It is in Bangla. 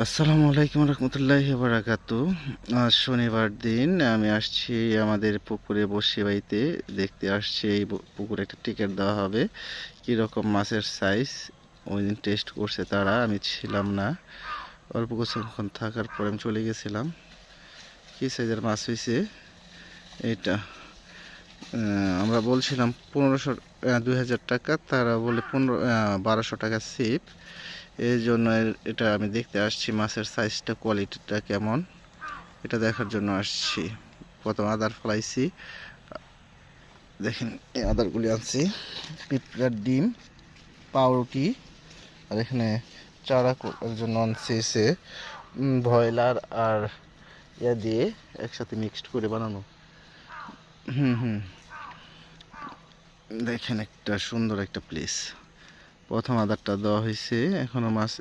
আসসালামু আলাইকুম রহমতুল্লাহি বারাকাতু। আজ শনিবার দিন আমি আসছি আমাদের পুকুরে বসি বাইতে দেখতে আসছি। এই পুকুরে একটা টিকিট দেওয়া হবে, কীরকম মাছের সাইজ ওই দিন টেস্ট করছে তারা, আমি ছিলাম না। অল্প কিছুক্ষণ থাকার পর আমি চলে গেছিলাম। কী সাইজের মাছ হয়েছে এটা, আমরা বলছিলাম 2000 টাকা, তারা বলে 1200 টাকা সিপ। এই জন্য এটা আমি দেখতে আসছি মাছের সাইজটা কোয়ালিটিটা কেমন, এটা দেখার জন্য আসছি। প্রথম আদার ফলাইছি, দেখেন এই আদারগুলি আনছি, পিঁপড়ার ডিম, পাউরুটি, আর এখানে চারা করার জন্য আনছি সে ব্রয়লার আর ইয়া দিয়ে একসাথে মিক্সড করে বানানো। দেখেন একটা সুন্দর একটা প্লেস। প্রথম আদারটা দেওয়া হয়েছে, এখনো মাছ